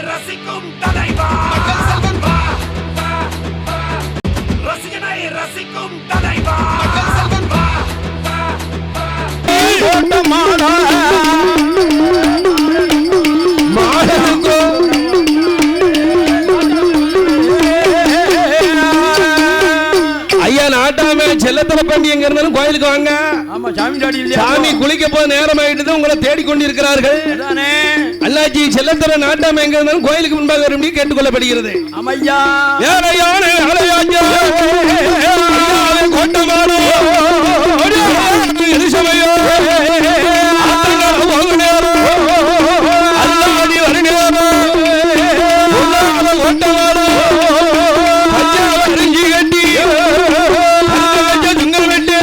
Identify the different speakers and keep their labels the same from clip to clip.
Speaker 1: ரசிக்கும் தலைவா ரசிகனை ரசிக்கும் தலைவா ஐயா நாட்டாம செல்லத்தல பண்டி எங்க இருந்தாலும் கோயிலுக்கு வாங்க.
Speaker 2: ஆமா சாமி டாடி இல்ல.
Speaker 1: சாமி குளிக்க போக நேரம் ஆயிட்டு உங்களை தேடிக்கொண்டிருக்கிறார்கள்.
Speaker 2: அதானே
Speaker 1: அல்லாஜி செல்லத்தல நாட்டாம எங்க இருந்தாலும் கோயிலுக்கு முன்பாக வரும்படி கேட்டுக்கொள்ளப்படுகிறது.
Speaker 2: ஆமையா
Speaker 1: யாரையான அலையாஞ்சா கோட்டமானோ எரிசமையோ அல்லாடி வருநேரோ கோட்டமானோ அரிஞ்சி கட்டி துங்கல் வெட்டி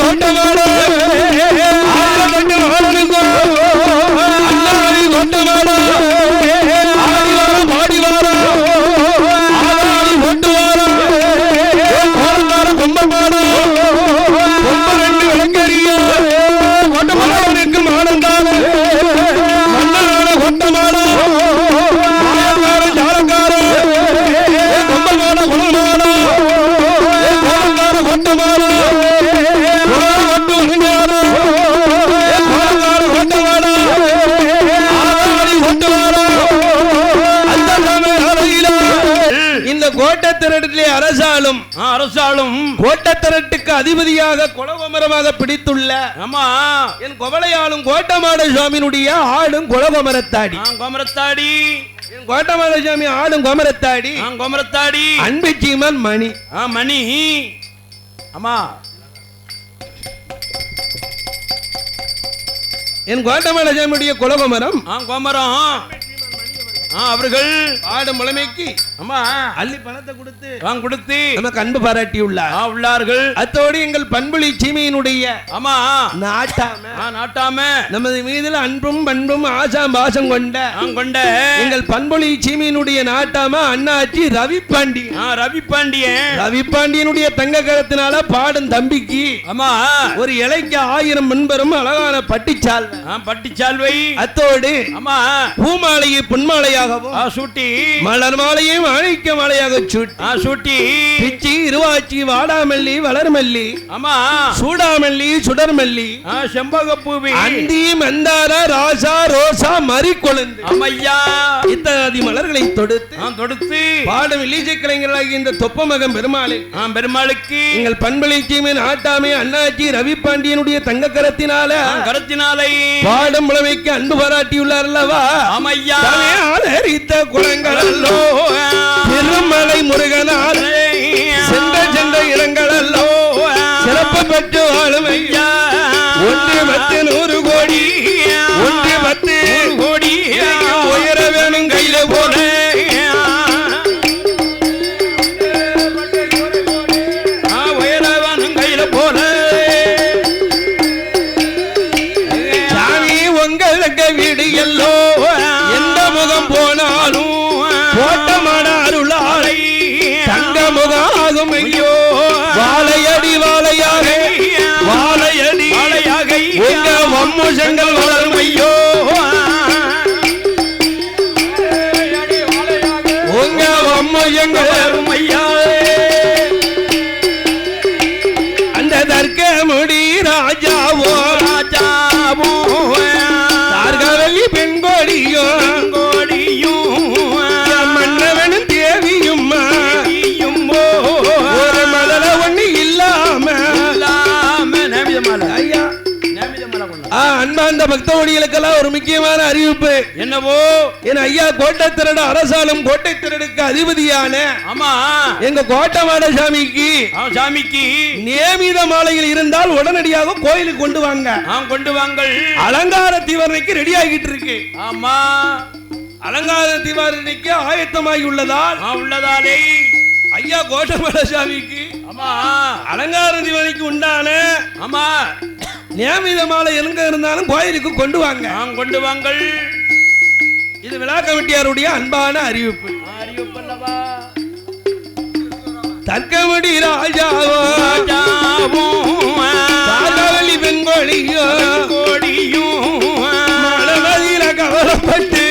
Speaker 1: கோட்டமானோ அல்லாடி கோட்டமானோ பாடி வாரோ ஆடி கொண்டு வாரோ கோலந்தார கும்பமானோ கும்ப ரெண்டு விளங்கறியோ கோட்டமானவனுக்கு மானந்தான மன்னனான கோட்டமானோ மாயக்கார ஜாலக்கார கும்பமான குணமானோ கோலந்தார கோட்டமானோ கொண்டு வருங்காரோ கோலந்தார கோட்டமானோ ஆடி கொண்டு வாரோ அந்த அறையிலா இந்த கோட்டத்திரட்டிலே அரசாலும் கோட்டத்திரட்டுக்கு அதிபதியாக குலகோமரமாக பிடித்துள்ள
Speaker 2: ஆமா
Speaker 1: என் கொவளையாளும் கோட்டமாட சுவாமியினுடைய ஆடும் குலகோமரத்தாடி
Speaker 2: கோமரத்தாடி
Speaker 1: என் கோட்டமாட சுவாமி ஆடும் கோமரத்தாடி
Speaker 2: கோமரத்தாடி
Speaker 1: அன்பிச்சீமன் மணி
Speaker 2: மணி ஆமா
Speaker 1: என் கோட்டமாட சுவாமியுடைய குலகோமரம்
Speaker 2: கோமரம் அவர்கள்
Speaker 1: ஆடும் முழுமைக்கு
Speaker 2: ஆமா
Speaker 1: அள்ளி பணத்தை
Speaker 2: கொடுத்து
Speaker 1: நமக்கு அன்பு பாராட்டி
Speaker 2: உள்ளார்கள்.
Speaker 1: அத்தோடு எங்கள் பண்புலி சீமையினுடைய
Speaker 2: ஆமா
Speaker 1: நாட்டாம நமது மீதில் அன்பும் பண்பும் ஆசாம் பாசம் கொண்ட எங்கள் பண்புலி சீமையினுடைய நாட்டாம அண்ணாச்சி ரவி பாண்டியனுடைய தங்க கரத்தினால பாடும் தம்பிக்கு
Speaker 2: ஆமா
Speaker 1: ஒரு இலைக்கு 1000 முன்பெரும் அழகான
Speaker 2: பட்டிச்சால்வை
Speaker 1: அத்தோடு
Speaker 2: ஆமா
Speaker 1: பூமாலையை பொன்மாலையாகவும்
Speaker 2: சூட்டி
Speaker 1: மலர் மாலையும் மாணிக்க மாலையாக
Speaker 2: சூட்டி
Speaker 1: பிச்சி இருவாச்சி வாடாமல்லி வளர்மல்லி
Speaker 2: ஆமா
Speaker 1: சூடாமல்லி சுடர்மல்லி
Speaker 2: செம்பகப்பூவி
Speaker 1: அந்தி மந்தார ராசா ரோசா மறி கொழுந்து
Speaker 2: அம்மையா
Speaker 1: இத்தனை மலர்களை தொடுத்து பாடும் இலீசை கலைஞர்களாகிய இந்த தொப்பமகன்
Speaker 2: பெருமாளுக்கு எங்கள்
Speaker 1: பண்பலை சீமின் ஆட்டாமே அண்ணாச்சி ரவி பாண்டியனுடைய தங்க கரத்தினாலே பாடும் புலமைக்கு அன்பு பாராட்டியுள்ளார் அல்லவா
Speaker 2: அம்மையா
Speaker 1: ஆதரித்த குலங்களல்லோ திருமலை முருகனால் சென்ற இடங்களல்லோ சிறப்பு பெற்று ஆளுமையா 1 கோடி 1 கோடி உயர வேணும் கையில போல உயரவனும் கையில போல சாமி உங்களுக்கு வீடு எல்லோ எந்த முகம் போனாலும் கோட்டமான அருளாலை தங்க முகாகும் ஐயோ வாழையடி உங்க வம்முஷங்கள் வளரும் ஐயோ உங்க வம்முஷங்கள் வளரும் ஐயா அந்த தர்க்க முடி ராஜாவோ தார்கவல்லி பெண்கோடியோ மன்னவனும் தேவியும் ஒரு மலர ஒண்ணு இல்லாம ஐயா அன்பார்ந்த பக்தோடிகளுக்கெல்லாம் ஒரு முக்கியமான அறிவிப்பு
Speaker 2: என்னவோ
Speaker 1: என் ஐயா கோட்டத்திரட அரசாலும் கோட்டை திரடுக்கு அதிபதியான
Speaker 2: ஆமா
Speaker 1: எங்க கோட்டமாட சாமிக்கு நியமித மாலையில் இருந்தால் உடனடியாக கோயிலுக்கு கொண்டு வாங்க அலங்கார தீவரணைக்கு ரெடி ஆகிட்டு இருக்கு.
Speaker 2: ஆமா
Speaker 1: அலங்கார தீவரணைக்கு ஆயத்தமாகி உள்ளதாலே ஐயா கோட்டமாட சாமிக்கு அலங்கார தீவரணைக்கு உண்டான நியமித மாலை எங்க இருந்தாலும் கோயிலுக்கு கொண்டு வாங்க. இது விழா கமிட்டியாருடைய அன்பான அறிவிப்பு. தர்க்கமடி ராஜாவோ தாராவளி பெண்கோழியோ மனமதில கவலைப்பட்டு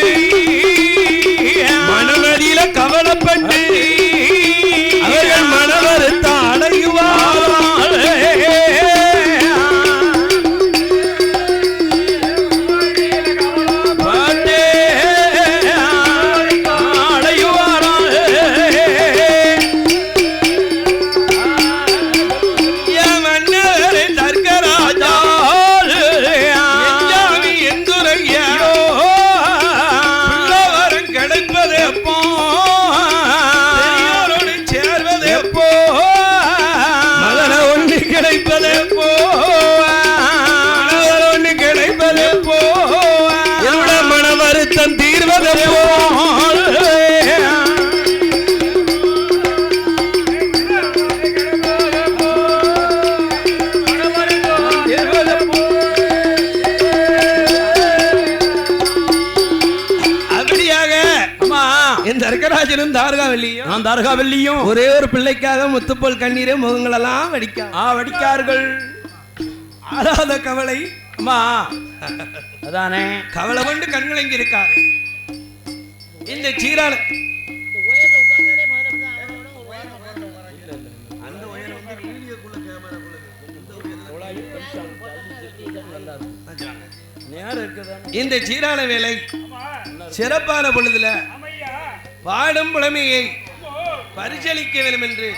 Speaker 1: தர்கராஜனும் தார்காவல்லியும் ஒரே ஒரு பிள்ளைக்காக முத்துப்போல் கண்ணீரே முகங்களெல்லாம் வடிக்கார்கள். ஆறாத கவலை அம்மா அதானே கவலை கொண்டு கண்கள் எங்க இருக்காரு. இந்த சீரான இந்த சீரான வேலை சிறப்பான பொழுதுல பாடும் புலமையை பரிசளிக்க வேண்டும் என்று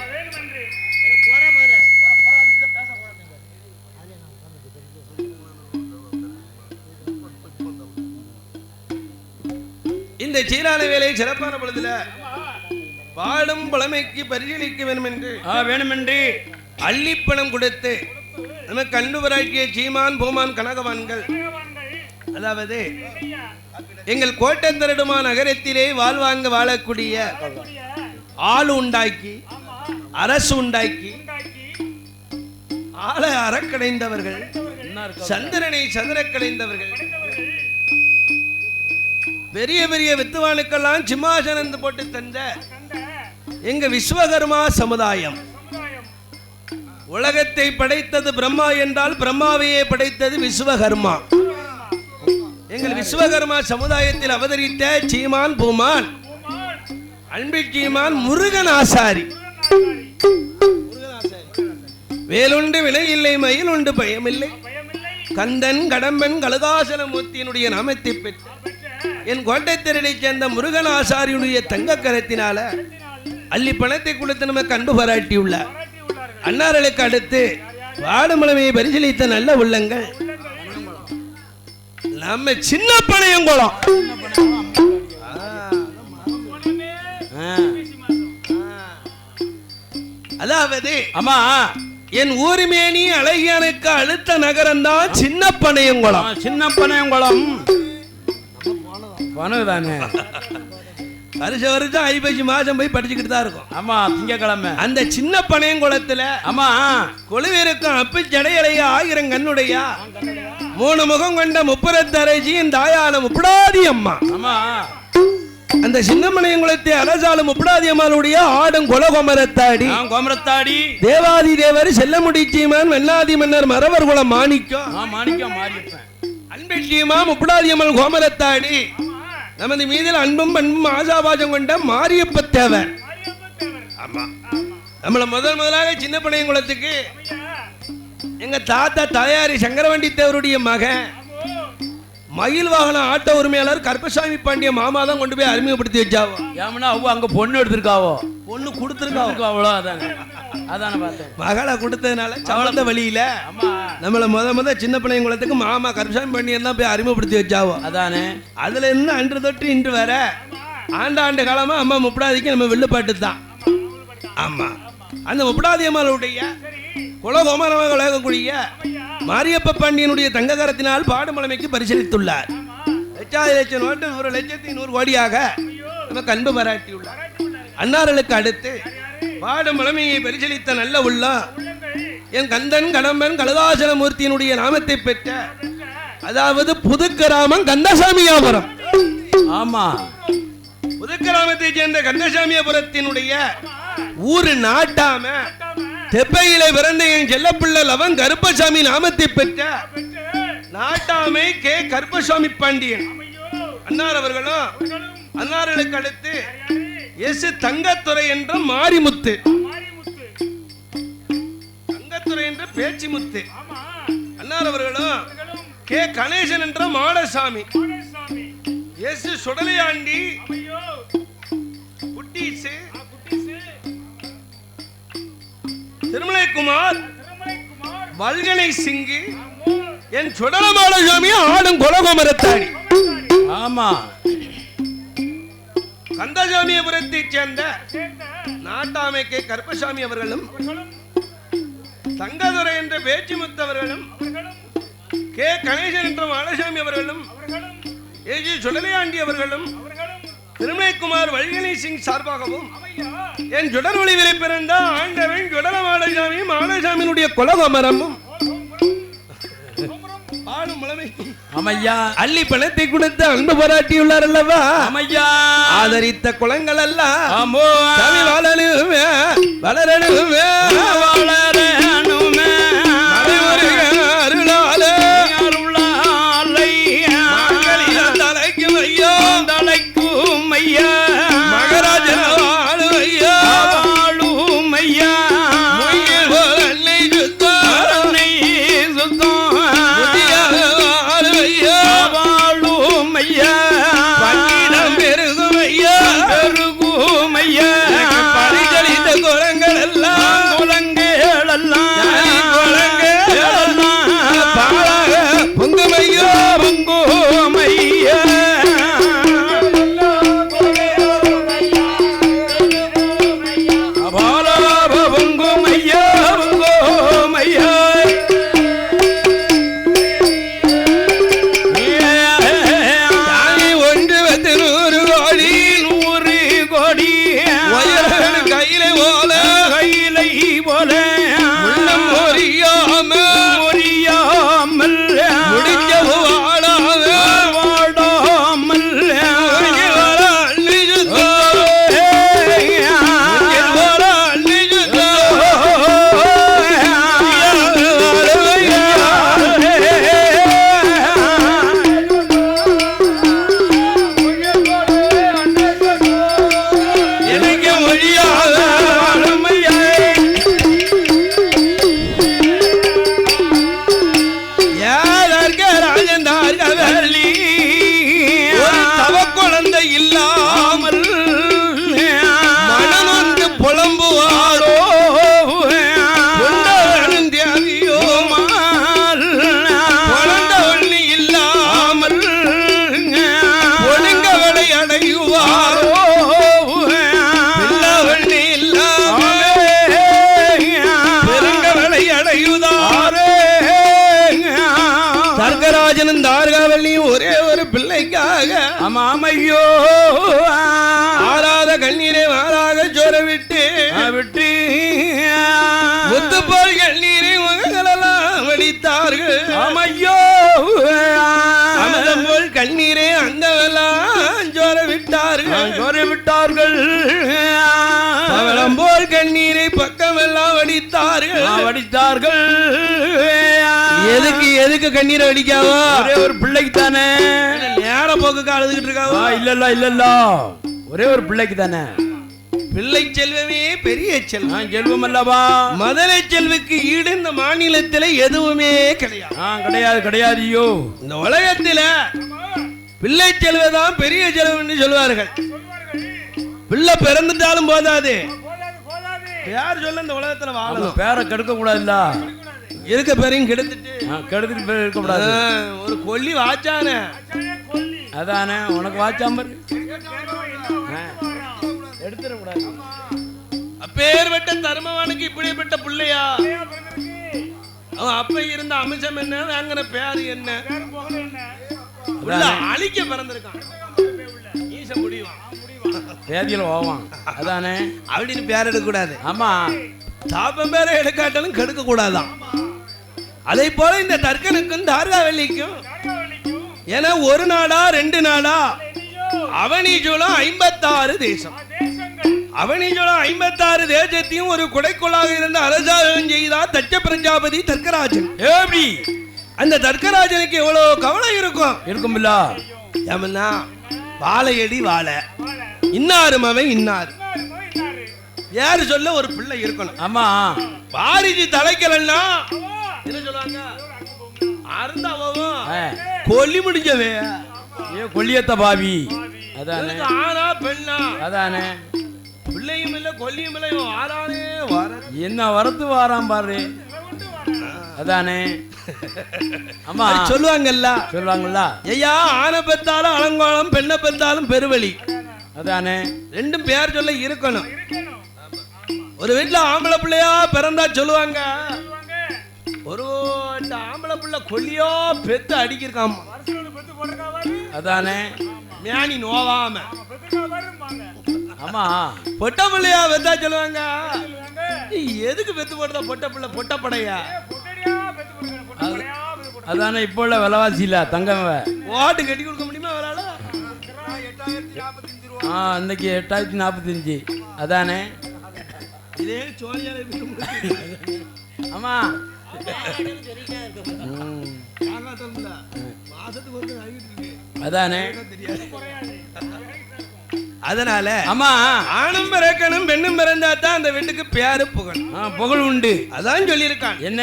Speaker 1: இந்த சீரான வேலை சிறப்பான பொழுதுல பாடும் புலமைக்கு பரிசளிக்க வேண்டும் என்று அள்ளிப்பணம் கொடுத்து நமக்கு அன்பு வராக்கிய சீமான் பூமான் கனகவான்கள், அதாவது எங்கள் கோட்டத்தரடுமா நகரத்திலே வாழ்வாங்க வாழக்கூடிய ஆளு உண்டாக்கி அரசு உண்டாக்கி ஆளை அறக்கடைந்தவர்கள், சந்திரனை சதுரக்கடைந்தவர்கள், பெரிய பெரிய வித்துவானுக்கெல்லாம் சிம்மாசனம் போட்டு தந்த எங்க விஸ்வகர்மா சமுதாயம். உலகத்தை படைத்தது பிரம்மா என்றால் பிரம்மாவையே படைத்தது விஸ்வகர்மா. எங்கள் விஸ்வகர்மா சமுதாயத்தில் அவதரித்த சீமான் பூமான் அன்பு சீமான் முருகன் ஆசாரி. வேலுண்டு வினை இல்லை, மயில் உண்டு பயமில்லை, கந்தன் கடம்பன் கலகாசலமூர்த்தியினுடைய நாமத்தை பெற்ற என் கோட்டைத்திரனை சேர்ந்த முருகன் ஆசாரியுடைய தங்க கரத்தினால அள்ளி பணத்தை கொடுத்து நமக்கு அன்பு பாராட்டியுள்ளார். அன்னார்களுக்கு அடுத்து வாடுமலமையை பரிசீலித்த நல்ல உள்ளங்கள் நம்ம சின்ன பனையங்குளம். அதாவது அம்மா என் ஊர்மேனி அழகியானுக்கு அடுத்த நகரம் தான் சின்ன பனையங்குளம். சின்ன பனையங்குளம் பணதானே வருஷ வருஷம் ஐப்பசி மாசம் போய் படிச்சுக்கிட்டு தான் இருக்கும். ஆமா, திங்கக்கிழமை அந்த சின்ன பனையங்குளத்துல ஆமா கொழுவிருக்கும் அப்பு ஜடையலைய 1000 கண்ணுடையா 3 முகம் கொண்ட முப்புரத்தரசியின் தாயான முப்படாதி அம்மா. ஆமா, அந்த சின்ன பனையங்குளத்தை அரசாலும் முப்படாதி அம்மாளுடைய ஆடும் குலகோமரத்தாடி தேவாதி தேவர் செல்லமுடி சீமான் வெண்ணாதி மன்னர் மரவர் குலம் மாணிக்கம் அன்பெட்டியமா முப்படாதி அம்மாள் கோமரத்தாடி நமது மீதில் அன்பும் பண்பும் ஆசாபாசம் கொண்ட மாரியப்ப தேவர். ஆமா, நம்மள முதலாக சின்ன பனையங்குளத்துக்கு எங்க தாத்தா தாயாரி சங்கரவண்டி தேவருடைய மகன் மயில் வாகன ஆட்டோ உரிமையாளர் கருப்பசாமி பாண்டிய மாமா தான் கொண்டு போய் அறிமுகப்படுத்தி வச்சாவோ. ஏமனா அவ அங்க பொண்ணு எடுத்திருக்காவோ, பொண்ணு கொடுத்துருக்காவோ, அவ்வளோ அதான பார்த்தேன். மகளை கொடுத்ததுனால சவளந்த வழியில நம்மள முத சின்ன பனையங்குளத்துக்கு மாமா கருப்பசாமி பாண்டியன் தான் போய் அறிமுகப்படுத்தி வச்சாவோ. அதானே அதுல இருந்து அன்று தொட்டு இன்று வர ஆண்டாண்டு காலமா அம்மா முப்படாதிக்கு நம்ம வில்லுப்பாட்டு தான். ஆமா, அந்த முப்படாதி அம்மாளுடைய குலகோமரமாக விளங்கக்கூடிய மாரியப்ப பாண்டியனுடைய தங்ககரத்தினால் பாடுமலைமைக்கு பரிசீலித்துள்ளார். 1,00,000 நோட்டு 1,100,000 கோடியாக நமக்கு அன்பு பாராட்டியுள்ளார். அன்னார்களுக்கு அடுத்து பாடுமலைமையை பரிசீலித்த நல்ல உள்ளம் என் கந்தன் கடம்பன் கலகாசலமூர்த்தியினுடைய நாமத்தை பெற்ற, அதாவது புதுக்கிராமம் கந்தசாமியாபுரம். ஆமா, புதுக்கிராமத்தை சேர்ந்த கந்தசாமியாபுரத்தினுடைய ஊரு நாட்டாம தெப்பையில பிறந்த என் செல்லப்பிள்ளை லவன் கருப்பசாமி நாமத்தை பெற்ற நாட்டாமை கே கருப்பசாமி பாண்டியன் அன்னார் அவர்களும் அன்னார்களுக்கு அடுத்து எஸ் தங்கத்துறை என்ற மாரிமுத்து, தங்கத்துறை என்ற பேச்சிமுத்து அன்னார் அவர்களும் கே கணேசன் என்ற மாடசாமி, எஸ் சுடலையாண்டி குட்டீசு திருமலைக்குமார் வல்கனை சிங்கி என் சுடலமாடசாமி ஆடும் குலகோமரத்தாடி. ஆமா, கந்தசாமியபுரத்தை சேர்ந்த நாட்டாமை கே கருப்பசாமி அவர்களும் தங்கதுரை என்ற பேச்சிமுத்தவர்களும் கே கணேசன் என்ற மாடசாமி அவர்களும் ஏஜி சுடலையாண்டி அவர்களும் திருமலைக்குமார் வல்கணி சிங் சார்பாகவும் என் சுடர் ஒளிவிலை பிறந்த ஆண்டவன் சுடல மாடசாமி மாடசாமியினுடைய குலகோமரமும்
Speaker 2: அம்மையா
Speaker 1: அள்ளி பணத்தை கொடுத்து அன்பு பாராட்டியுள்ளார் அல்லவா
Speaker 2: அம்மையா
Speaker 1: ஆதரித்த குளங்கள் எல்லாம்
Speaker 2: ஆமோ
Speaker 1: வளரணுமே வளரணுமே
Speaker 2: வளரணுமே
Speaker 1: அருளாலே
Speaker 2: அருளாலை
Speaker 1: தலைக்கும் ஐயா
Speaker 2: தலைக்கும் ஐயா
Speaker 1: மகராஜன் வாழும் ஐயா
Speaker 2: வாழும் ஐயா
Speaker 1: அன்னை சுத்தம்
Speaker 2: அன்னை சுத்தம் வாழும் ஐயா
Speaker 1: பன்னிடம் பெருகும் ஐயா
Speaker 2: பெருகும் ஐயா
Speaker 1: பரிகளித்த குளங்கள் எல்லாம்
Speaker 2: குலங்கள் எல்லாம்
Speaker 1: குளங்கள் பாலாக பொங்கும் ஐயா
Speaker 2: பொங்கும் ஐயா பாலாப பொங்கும் ஐயா பொங்கும் ஐயா
Speaker 1: ஒன்று வந்து 100 கோடி
Speaker 2: 100 கோடி
Speaker 1: கையில போல
Speaker 2: கையிலை போல
Speaker 1: உள்ளம் மொழியாம
Speaker 2: முறியாமல்
Speaker 1: முடிஞ்ச வாழாத
Speaker 2: வாடாமல்
Speaker 1: அள்ளி சுத்தம் அள்ளி சுத்தம் எனக்கு மொழியாத யாருக்கு ராஜந்தார்கள் ஒரு தவ குழந்தை இல்லாமல் மனநொந்து புலம்புவாரோ கொண்டவனும் தியாகியோ குழந்த ஒண்ணு இல்லாமல் ஒழுங்கவளை அடையுவாரோ பிள்ளவண்ணு இல்லாமல் பெருங்கவளை அடையுதாரோ சர்க்கராஜனும் தார்காவல்லியும் ஒரே ஒரு பிள்ளைக்காக
Speaker 2: ஆமாமையோ
Speaker 1: ஆறாத கண்ணீரை மாறாக சோர விட்டு
Speaker 2: விட்டு
Speaker 1: முத்துப்போல் கண்ணீரை முகங்களெல்லாம் வடித்தார்கள்
Speaker 2: ஆமையோ
Speaker 1: அமலம் போல் கண்ணீரை அங்கமெல்லாம் சோர விட்டார்கள்
Speaker 2: சோறு விட்டார்கள்
Speaker 1: அவலம் போல் கண்ணீரை பக்கமெல்லாம் வடித்தார்கள்
Speaker 2: வடித்தார்கள்
Speaker 1: எதுக்கு எதுக்கு கண்ணீரை வடிக்காவோ
Speaker 2: ஒரே ஒரு பிள்ளைக்கு தானே
Speaker 1: நேர போக்குக்கு அழுதுகிட்டு இருக்காவோ
Speaker 2: இல்ல ஒரே ஒரு பிள்ளைக்கு தானே
Speaker 1: பிள்ளை செல்வமே பெரிய செல்வம்
Speaker 2: செல்வம் அல்லவா
Speaker 1: மதுரை செல்விக்கு ஈடு இந்த மாநிலத்தில எதுவுமே கிடையாது
Speaker 2: கிடையாது கிடையாது ஐயோ
Speaker 1: இந்த உலகத்தில பிள்ளை செல்வதான் பெரிய செல்வம் சொல்வார்கள் பிள்ளை பிறந்துட்டாலும் போதாது யார் சொல்ல இந்த உலகத்துல வாழணும்
Speaker 2: பேரை கெடுக்க கூடாதுல்ல
Speaker 1: இருக்க பேரையும் கெடுத்துட்டு
Speaker 2: கெடுத்துட்டு இருக்க கூடாது
Speaker 1: ஒரு கொல்லி வாச்சானே
Speaker 2: அதானே உனக்கு வாச்சாம்பர் எடுத்துடக்கூடாது
Speaker 1: அப்பேற்பட்ட தர்மவானுக்கு இப்படிப்பட்ட பிள்ளையா அவன் அப்ப இருந்த அம்சம் என்ன வாங்கின பேரு என்ன அழிக்க பிறந்திருக்கான் முடிவான்
Speaker 2: வேதியில போவான் அதானே
Speaker 1: அப்படின்னு பேர் எடுக்க கூடாது
Speaker 2: ஆமா
Speaker 1: தாப்பம் பேரை எடுக்காட்டாலும் கெடுக்க கூடாதான் அதே போல இந்த தர்க்கனுக்கும் தார்காவல்லிக்கும் ஏன்னா ஒரு நாடா 2 நாடா அவனிஜோலம் 56 தேசம் அவனிஜோலம் 56 தேசத்தையும் ஒரு குடைக்குள்ளாக இருந்த அரசாங்கம் செய்தார் தட்ச பிரஜாபதி தர்க்கராஜன்
Speaker 2: எப்படி
Speaker 1: அந்த தர்க்கராஜனுக்கு எவ்வளவு கவலை
Speaker 2: இருக்கும்ல
Speaker 1: ஏமன்னா வாழையடி வாழை இன்னாரும் அவன் இன்னார் யாரு சொல்ல ஒரு பிள்ளை இருக்கணும்
Speaker 2: ஆமா
Speaker 1: பாரிஜி தலைக்கலன்னா என்ன சொல்லுவாங்க அருந்தாவும் கொல்லி முடிஞ்சவே
Speaker 2: கொல்லியத்த பாவி அதானே
Speaker 1: ஆனா பெண்ணா
Speaker 2: அதானே
Speaker 1: பிள்ளையும் இல்ல கொல்லியும் இல்ல இவன் வாரானே வார
Speaker 2: என்ன வரத்து வாராம் பாரு அதானே ஆமா சொல்லுவாங்கல்ல
Speaker 1: ஐயா ஆனை பெத்தாலும் அலங்கோலம் பெண்ணை பெத்தாலும் பெருவழி
Speaker 2: அதானே
Speaker 1: ரெண்டும் பேர் சொல்ல இருக்கணும் ஒரு வீட்டுல ஆம்பளை பிள்ளையா பிறந்தா சொல்லுவாங்க ஒரு ஆம்பளை பிள்ளை கொல்லியோ பெத்து அடிக்கிருக்காமா
Speaker 2: அதானே
Speaker 1: மேனி நோவாம.
Speaker 2: ஆமா
Speaker 1: பொட்ட பிள்ளையா வெத்தா சொல்லுவாங்க. எதுக்கு வெத்து போடுறதா பொட்ட பிள்ளை பொட்டப்படையா?
Speaker 2: அதானே இப்போ உள்ள விலைவாசி இல்ல தங்கம்
Speaker 1: ஓட்டு கட்டி கொடுக்க முடியுமா அவரால?
Speaker 2: இன்னைக்கு 8045. அதானே
Speaker 1: இதே சோழியால
Speaker 2: ஆமா அதானே
Speaker 1: அதனால
Speaker 2: ஆமா
Speaker 1: ஆணும் பிறக்கணும் பெண்ணும் பிறந்தா தான் அந்த வீட்டுக்கு பேரு புகழ்
Speaker 2: புகழ் உண்டு.
Speaker 1: அதான் சொல்லியிருக்கான்.
Speaker 2: என்ன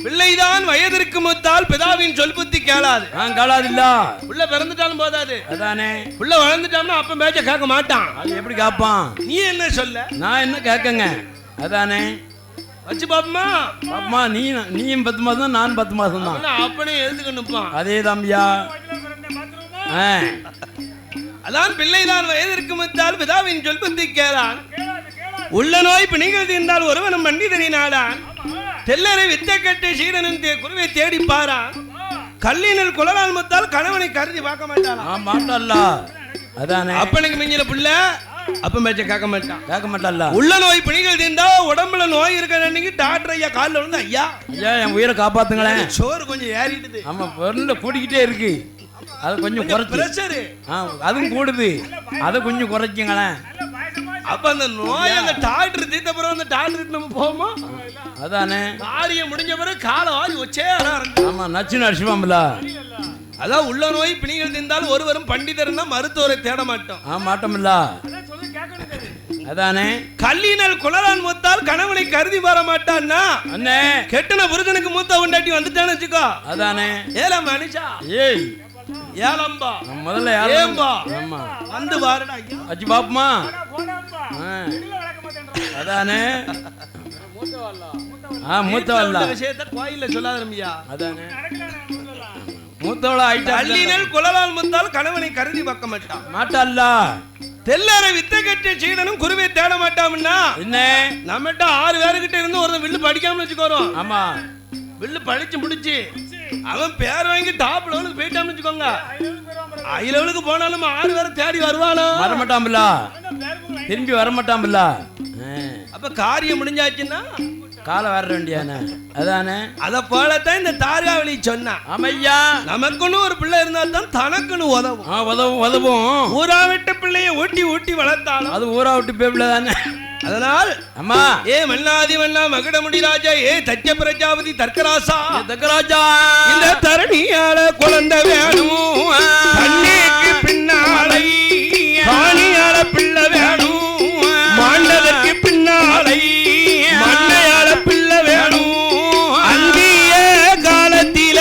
Speaker 1: பிள்ளைதான் வயதிற்கு மூத்தால் பிதாவின் சொல் புத்தி கேளாது.
Speaker 2: கேளாது இல்ல.
Speaker 1: புள்ள பிறந்துட்டாலும் போதாது.
Speaker 2: அதானே
Speaker 1: புள்ள வளர்ந்துட்டான்னா அப்ப பேச்ச கேட்க மாட்டான்.
Speaker 2: அது எப்படி கேட்பான்?
Speaker 1: நீ என்ன சொல்ல?
Speaker 2: நான் என்ன கேட்கங்க. அதானே
Speaker 1: வச்சு பாப்பமா
Speaker 2: பாப்பமா. நீயும் 10 மாசம் நான் 10 மாசம் தான்.
Speaker 1: அப்பனே எழுதுக்கு நிற்பான்.
Speaker 2: அதே தம்பியா.
Speaker 1: அதான் பிள்ளைதான் வயதிற்கு முத்தால் பிதாவின் சொல் புத்தி கேளான். உள்ள நோய் பிணிகள் தீர்ந்தால் ஒருவனும் பண்டிதனி நாடான். தெல்லரை வித்த கட்டு சீடனும் குருவை தேடி பாரான். கல்லினில் குளரால் முத்தால் கணவனை கருதி பார்க்க மாட்டான்.
Speaker 2: மாட்டல்ல. அதானே
Speaker 1: அப்பனுக்கு மிஞ்சின புள்ள அப்ப மேட்ச கேட்க
Speaker 2: மாட்டான்ல.
Speaker 1: உள்ள நோய் பிணிகள் தீர்ந்தா உடம்புல நோய் இருக்க அன்னைக்கு டாக்டர் ஐயா காலில் வந்து ஐயா
Speaker 2: என் உயிரை காப்பாத்துங்களேன்.
Speaker 1: சோறு கொஞ்சம் ஏறிடுது.
Speaker 2: ஆமா பொருள் கூடிக்கிட்டே இருக்கு. அது கொஞ்சம் குறைச்சு அதுவும் கூடுது. அதை கொஞ்சம் குறைக்குங்களேன்.
Speaker 1: அப்ப அந்த நோய் அந்த டாக்டர் தீர்த்த பிறகு அந்த டாக்டருக்கு நம்ம போவோமா?
Speaker 2: அதானே
Speaker 1: காரியம் முடிஞ்ச பிறகு காலை வாரி வச்சே.
Speaker 2: ஆமா நச்சுன்னு அடிச்சுப்பாம்ல.
Speaker 1: அதான் உள்ள நோய் பிணிகள் தீர்ந்தால் ஒருவரும் பண்டிதர்னா மருத்துவரை தேட மாட்டோம்.
Speaker 2: மாட்டோம்ல. அதானே
Speaker 1: கல்லினால் குளரான் மூத்தால் கணவனை கருதி வர மாட்டான்னா
Speaker 2: அண்ணே
Speaker 1: கெட்டன புருஷனுக்கு மூத்த உண்டாட்டி வந்துட்டான்னு வச்சுக்கோ.
Speaker 2: அதானே
Speaker 1: ஏலம் மனுஷா
Speaker 2: ஏய்
Speaker 1: ஏலம்பா
Speaker 2: முதல்ல
Speaker 1: ஏம்பா
Speaker 2: ஆமா
Speaker 1: வந்து பாருடா
Speaker 2: அச்சி பாப்பமா. அதானே மூத்தவல்ல
Speaker 1: விஷயத்தை கோயில்ல சொல்லாதம்பியா.
Speaker 2: அதானே மூத்தவளா ஆயிட்டா.
Speaker 1: கல்லினால் குளரால் மூத்தால் கணவனை கருதி பார்க்க
Speaker 2: மாட்டால்ல.
Speaker 1: தெல்லற வித்த கட்ட சீடனும் குருவை தேட மாட்டாம்னா
Speaker 2: என்ன
Speaker 1: நம்மகிட்ட 6 பேருக்கிட்ட இருந்து ஒரு வில்லு படிக்காம வச்சுக்கோறோம்.
Speaker 2: ஆமா
Speaker 1: வில்லு படிச்சு முடிச்சு அவன் பேர் வாங்கி டாப் லெவலுக்கு போயிட்டான்னு வச்சுக்கோங்க. ஹை லெவலுக்கு போனாலும் 6 பேரை தேடி வருவானோ?
Speaker 2: வரமாட்டாம்ல. திரும்பி வரமாட்டாம்ல.
Speaker 1: அப்ப காரியம் முடிஞ்சாச்சுன்னா
Speaker 2: காலை வர வேண்டியானே. அதானே
Speaker 1: அத போலத்தான் இந்த தார்காவளி சொன்னா.
Speaker 2: ஆமையா
Speaker 1: நமக்குன்னு ஒரு பிள்ளை இருந்தா தான் தனக்குன்னு உதவும்.
Speaker 2: உதவும்.
Speaker 1: ஊரா விட்டு பிள்ளைய ஊட்டி ஊட்டி வளர்த்தாலும்
Speaker 2: அது ஊரா விட்டு பேபிள்ள தானே.
Speaker 1: அதனால்
Speaker 2: அம்மா
Speaker 1: ஏ மன்னாதி மன்னா மகுடமுடி ராஜா ஏ தச்ச பிரஜாபதி தர்க்கராசா இந்த தரணியால குழந்தை வேணும். கண்ணிக்கு பின்னாலை காணியால பிள்ளை வேணும். மாண்டதற்கு பின்னாலை மண்ணையால பிள்ளை வேணும். அங்கேய காலத்தில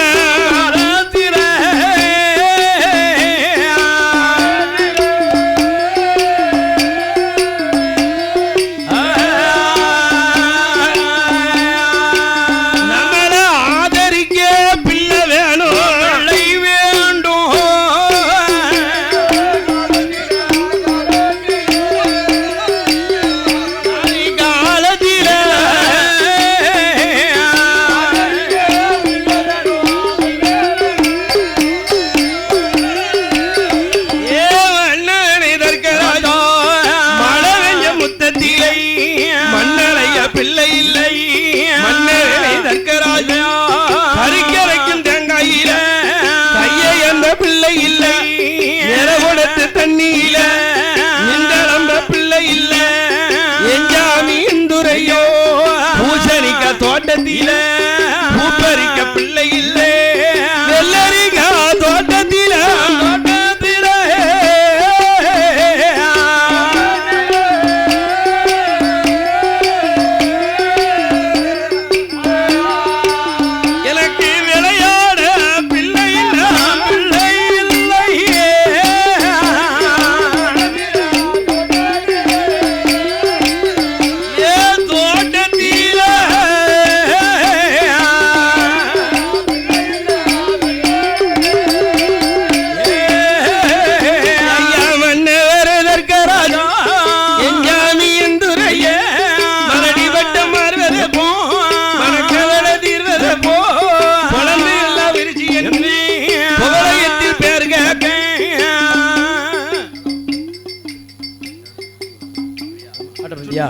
Speaker 2: யா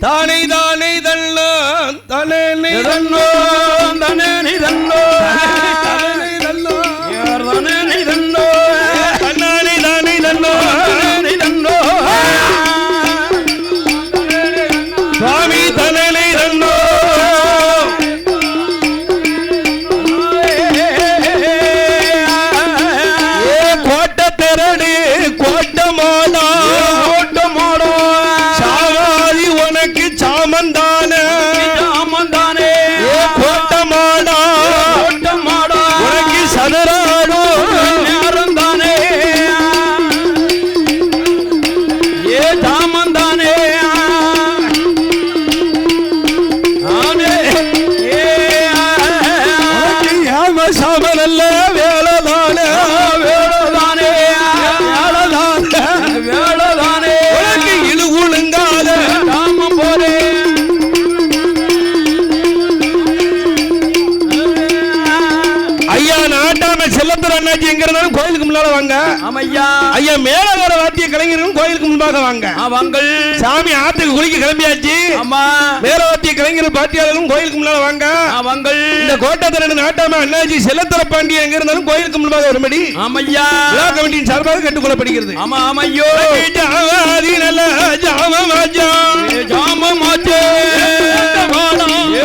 Speaker 1: தானை தானை தள்ளோம் தானே
Speaker 2: தன்னோ தனே நீ தன்னோ
Speaker 1: தானே தள்ளோ
Speaker 2: யார் தானே நீ தன்னோ
Speaker 1: தானே தானே தள்ளோ
Speaker 2: நீ தன்னோ
Speaker 1: சுவாமி தானே தள்ளோ கோட்டை தெரடு கோட்டை மாடா
Speaker 2: ஓட்ட மாடோ
Speaker 1: சாவாதி உனக்கு சாமந்தானே
Speaker 2: ஆமந்தானே
Speaker 1: கோட்டை மாடா
Speaker 2: ஓட்ட மாடோ
Speaker 1: உனக்கு சதுராடும்
Speaker 2: நேரம் தானே ஏ தாமந்தானே ஆனே ஏ
Speaker 1: ஏம சாமனல்ல வேலைதானே
Speaker 2: வேளதானே
Speaker 1: வேலைதானே
Speaker 2: வேளதானே
Speaker 1: உனக்கு இழு உழுங்காத
Speaker 2: தாமம் போரே
Speaker 1: ஐயா நாட்டாம செல்லத்துற அண்ணாச்சி எங்க இருந்தாலும் கோயிலுக்கு முன்னால வாங்க
Speaker 2: ஆமையா
Speaker 1: ஐயா மேல வர வாத்திய கலைஞர்களும் கோயிலுக்கு முன்பாக வாங்க
Speaker 2: அவங்கள்
Speaker 1: சாமி ஆத்துக்கு குளிக்க கிளம்பியாச்சு
Speaker 2: ஆமா
Speaker 1: மேல வாத்திய கலைஞர் பாட்டியாளர்களும் கோயிலுக்கு முன்னால வாங்க
Speaker 2: அவங்கள்
Speaker 1: இந்த கோட்டை திறன் நாட்டாம அண்ணாச்சி செல்லத்துற பாண்டிய எங்க இருந்தாலும் கோயிலுக்கு முன்பாக வரும்படி
Speaker 2: ஆமையா
Speaker 1: விழா கமிட்டியின் சார்பாக கேட்டுக்கொள்ளப்படுகிறது
Speaker 2: ஆமா ஆமையோ
Speaker 1: ஜாவாதி நல்ல ஜாமமாஜா
Speaker 2: ஜாமமாச்சே
Speaker 1: கோட்டமாடா
Speaker 2: ஏ